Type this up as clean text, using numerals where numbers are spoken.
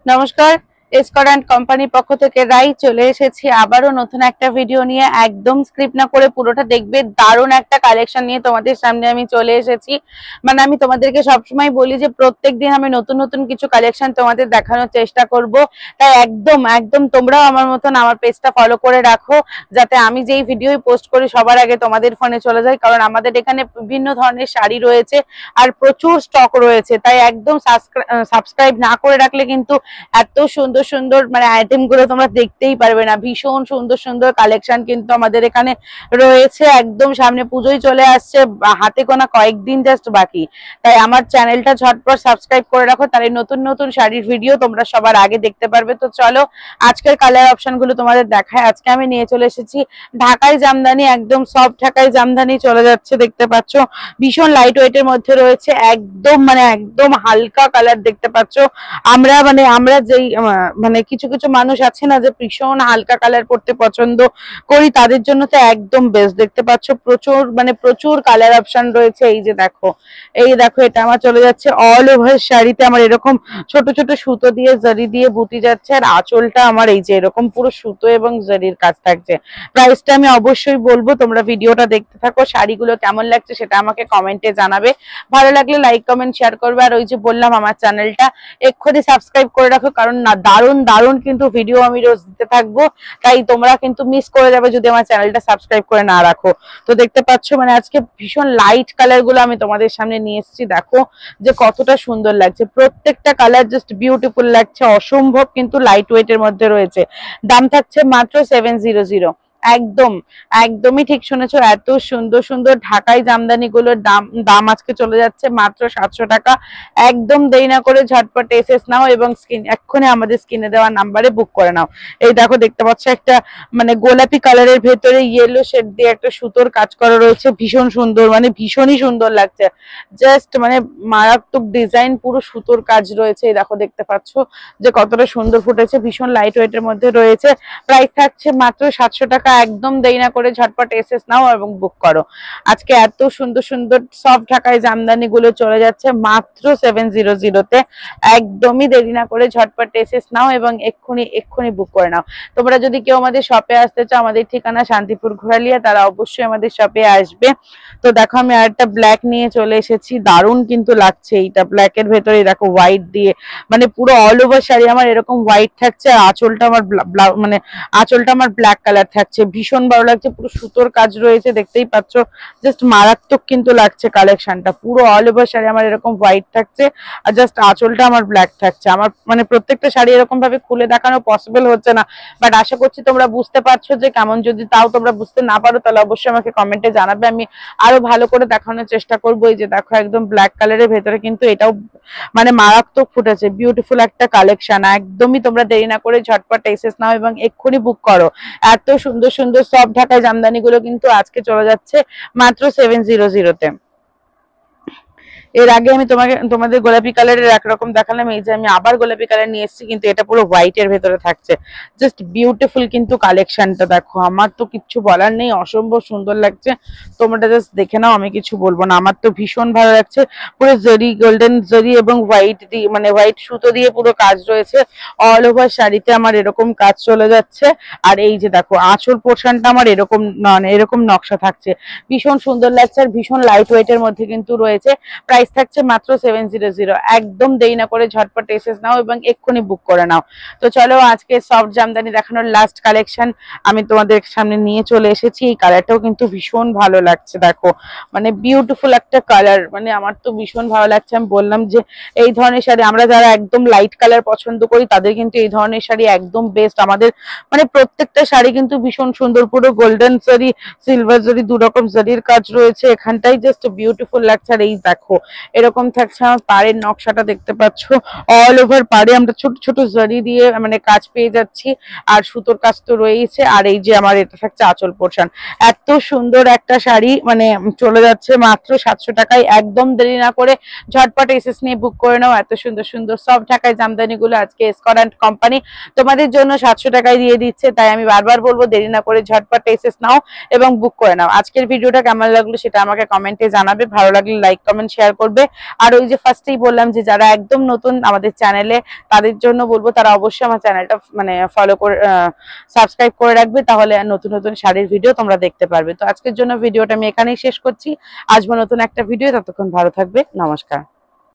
নমস্কার, এসকর and company পক্ষ থেকে রাই চলে এসেছি আবারও নতুন একটা ভিডিও নিয়ে। একদম স্ক্রিপ্ট না করে পুরোটা দেখবে। দারুণ একটা কালেকশন নিয়ে তোমাদের সামনে আমি চলে এসেছি। মানে আমি তোমাদেরকে সবসময় বলি যে প্রত্যেকদিন আমি নতুন নতুন কিছু কালেকশন তোমাদের দেখানোর চেষ্টা করব। তাই একদম একদম তোমরাও আমার মতন আমার পেজটা ফলো করে রাখো, যাতে আমি যেই ভিডিও পোস্ট করি সবার আগে তোমাদের ফোনে চলে যায়। কারণ আমাদের এখানে বিভিন্ন ধরনের শাড়ি রয়েছে আর প্রচুর স্টক রয়েছে। তাই একদম সাবস্ক্রাইব না করে রাখলে কিন্তু এত সুন্দর সুন্দর মানে আইটেম গুলো তোমরা দেখতেই পারবে না। ভীষণ সুন্দর সুন্দর কালেকশন কিন্তু আমাদের এখানে রয়েছে। একদম সামনে পুজোই চলে আসছে, হাতে গোনা কয়েকদিন জাস্ট বাকি। তাই আমার চ্যানেলটা ঝটপট সাবস্ক্রাইব করে রাখো, তাহলে নতুন নতুন শাড়ির ভিডিও তোমরা সবার আগে দেখতে পারবে। তো চলো আজকের কালার অপশন গুলো তোমাদের দেখায়। আজকে আমি নিয়ে চলে এসেছি ঢাকাই জামদানি, একদম সফট ঢাকাই জামদানি চলে যাচ্ছে, দেখতে পাচ্ছ ভীষণ লাইট ওয়েট এর মধ্যে রয়েছে। একদম মানে একদম হালকা কালার দেখতে পাচ্ছ। আমরা যেই মানে কিছু কিছু মানুষ আছে না যে ভীষণ হালকা কালার পড়তে পছন্দ করি, তাদের জন্য তো একদম বেস্ট। দেখতে পাচ্ছ প্রচুর মানে প্রচুর কালার অপশন রয়েছে। এই যে দেখো, এই দেখো, এটা আমার চলে যাচ্ছে অল ওভার শাড়িতে। আমার এরকম ছোট ছোট সুতো দিয়ে জরি দিয়ে বুটি যাচ্ছে, আর আঁচলটা আমার এই যে এরকম পুরো সুতো এবং জরির কাজ থাকছে। প্রাইসটা আমি অবশ্যই বলবো, তোমরা ভিডিওটা দেখতে থাকো। শাড়িগুলো কেমন লাগছে সেটা আমাকে কমেন্টে জানাবে। ভালো লাগলে লাইক কমেন্ট শেয়ার করবে। আর ওই যে বললাম, আমার চ্যানেলটা এক্ষুনি সাবস্ক্রাইব করে রাখো, কারণ না দারুণ দারুণ কিন্তু ভিডিও আমি রোজ দিতে থাকবো। তাই তোমরা কিন্তু মিস করে যাবে যদি আমার চ্যানেলটা সাবস্ক্রাইব করে না রাখো। তো দেখতে পাচ্ছ মানে আজকে ভীষণ লাইট কালার গুলো আমি তোমাদের সামনে নিয়ে এসেছি। দেখো যে কতটা সুন্দর লাগছে, প্রত্যেকটা কালার জাস্ট বিউটিফুল লাগছে, অসম্ভব কিন্তু লাইট ওয়েট এর মধ্যে রয়েছে। দাম থাকছে মাত্র 700। একদম একদমই ঠিক শুনেছো, এত সুন্দর সুন্দর ঢাকাই জামদানি গুলোর দাম আজকে চলে যাচ্ছে মাত্র 700 টাকা। একদম দেরি না করে ঝটপট এসএস নাও এবং এক্ষুনি আমাদের স্ক্রিনে দেওয়া নাম্বারে বুক করে নাও। এই দেখো, দেখতে পাচ্ছ একটা মানে গোলাপি কালারের ভেতরে ইয়েলো শেড দিয়ে একটা সুতোর কাজ করা রয়েছে, ভীষণ সুন্দর, মানে ভীষণই সুন্দর লাগছে। জাস্ট মানে মারাত্মক ডিজাইন, পুরো সুতোর কাজ রয়েছে। এই দেখো, দেখতে পাচ্ছ যে কতটা সুন্দর ফুটেছে, ভীষণ লাইট ওয়েট এর মধ্যে রয়েছে। প্রাইস থাকছে মাত্র 700 টাকা। একদম দেরি না করে ঝটপট এসএস নাও এবং বুক করো। আজকে এত সুন্দর সুন্দর সফট ঢাকাই জামদানি গুলো চলে যাচ্ছে মাত্র 700-তে। একদমই দেরি না করে ঝটপট এসএস নাও এবং এক্ষুনি এক্ষুনি বুক করে নাও। তোমরা যদি কেউ আমাদের শপে আসতে চাও, আমাদের ঠিকানা শান্তিপুর ঘোরালিয়া, তারা অবশ্যই আমাদের শপে আসবে। তো দেখো, আমি আর একটা ব্ল্যাক নিয়ে চলে এসেছি, দারুণ কিন্তু লাগছে। এইটা ব্ল্যাক এর ভেতরে দেখো হোয়াইট দিয়ে, মানে পুরো অল ওভার শাড়ি আমার এরকম হোয়াইট থাকছে, আর আঁচলটা আমার মানে আঁচলটা আমার ব্ল্যাক কালার থাকছে। ভীষণ ভালো লাগছে, পুরো সুতোর কাজ রয়েছে, দেখতেই পাচ্ছ। জাস্ট মারাত্মক কিন্তু লাগছে কালেকশনটা। পুরো অল ওভার শাড়ি আমার এরকম হোয়াইট থাকছে, আর জাস্ট আঁচলটা আমার ব্ল্যাক থাকছে। আমার মানে প্রত্যেকটা শাড়ি এরকম ভাবে খুলে দেখানো পসিবল হচ্ছে না, বাট আশা করছি তোমরা বুঝতে পারছো যে কেমন। যদি তাও তোমরা বুঝতে না পারো তাহলে অবশ্যই আমাকে কমেন্টে জানাবে, আমি আরো ভালো করে দেখানোর চেষ্টা করবো। এই যে দেখো, একদম ব্ল্যাক কালারের ভেতরে কিন্তু এটাও মানে মারাত্মক ফুটেছে, বিউটিফুল একটা কালেকশন। একদমই তোমরা দেরি না করে ঝটপট এসএস নাও এবং এক্ষুনি বুক করো। এত সুন্দর সুন্দর সব ঢাকায় জামদানি গুলো কিন্তু আজকে চলে যাচ্ছে মাত্র 700-তে। এর আগে আমি তোমাদের গোলাপি কালারের একরকম দেখালাম, এই যে আমি আবার গোলাপি কালার নিয়ে এসেছি, কিন্তু এটা পুরো হোয়াইট এর ভেতরে থাকছে। জাস্ট বিউটিফুল কিন্তু কালেকশনটা দেখো, আমার তো কিচ্ছু বলার নেই, অসম্ভব সুন্দর লাগছে। তোমরা জাস্ট দেখে নাও, আমি কিছু বলবো না, আমার তো ভীষণ ভালো লাগছে। পুরো জরি, গোল্ডেন জরি এবং হোয়াইট দিয়ে মানে হোয়াইট সুতো দিয়ে পুরো কাজ রয়েছে। অল ওভার শাড়িতে আমার এরকম কাজ চলে যাচ্ছে। আর এই যে দেখো, আঁচল পোর্শনটা আমার এরকম মানে এরকম নকশা থাকছে, ভীষণ সুন্দর লাগছে আর ভীষণ লাইট ওয়েট এর মধ্যে কিন্তু রয়েছে। প্রাইস থাকছে মাত্র 700। একদম দেরি না করে ঝটপট এসএস নাও এবং এক্ষুনি বুক করে নাও। তো চলো, আজকে সফট জামদানি দেখানোর লাস্ট কালেকশন আমি তোমাদের সামনে নিয়ে চলে এসেছি। এই কালারটাও কিন্তু ভীষণ ভালো লাগছে, দেখো মানে বিউটিফুল একটা কালার, মানে আমার তো ভীষণ ভালো লাগছে। আমি বললাম যে এই ধরনের শাড়ি আমরা যারা একদম লাইট কালার পছন্দ করি তাদের কিন্তু এই ধরনের শাড়ি একদম বেস্ট। আমাদের মানে প্রত্যেকটা শাড়ি কিন্তু ভীষণ সুন্দর, পুরো গোল্ডেন জরি, সিলভার জরি, দুরকম জরির কাজ রয়েছে এখানটাই, জাস্ট বিউটিফুল লাগছে। আর এই দেখো, এরকম থাকছে আমার পাড়ের নকশাটা, দেখতে পাচ্ছ অল ওভার পাড়ে আমরা ছোট ছোট জরি দিয়ে মানে কাজ পেয়ে যাচ্ছি, আর সুতোর কাজ তো রয়েছে। আর এই যে আমার এটা থাকছে আঁচল পোর্শন। এত সুন্দর একটা শাড়ি মানে চলে যাচ্ছে মাত্র 700 টাকায়। একদম দেরি না করে ঝটপট এসএস নিয়ে বুক করে নাও। এত সুন্দর সুন্দর সব ঢাকায় জামদানি গুলো আজকে এসকর অ্যান্ড কোম্পানি তোমাদের জন্য 700 টাকায় দিয়ে দিচ্ছে। তাই আমি বারবার বলবো, দেরি না করে ঝটপট এসএস নাও এবং বুক করে নাও। আজকের ভিডিওটা কেমন লাগলো সেটা আমাকে কমেন্টে জানাবে। ভালো লাগলে লাইক কমেন্ট শেয়ার করবে। আর ওই যে ফার্স্টেই বললাম যে যারা একদম নতুন আমাদের চ্যানেলে, তাদের জন্য বলবো তারা অবশ্যই আমার চ্যানেলটা মানে ফলো করে সাবস্ক্রাইব করে রাখবে, তাহলে নতুন নতুন শাড়ির ভিডিও তোমরা দেখতে পারবে। তো আজকের জন্য ভিডিওটা আমি এখানেই শেষ করছি। আসবো নতুন একটা ভিডিও, ততক্ষণ ভালো থাকবে, নমস্কার।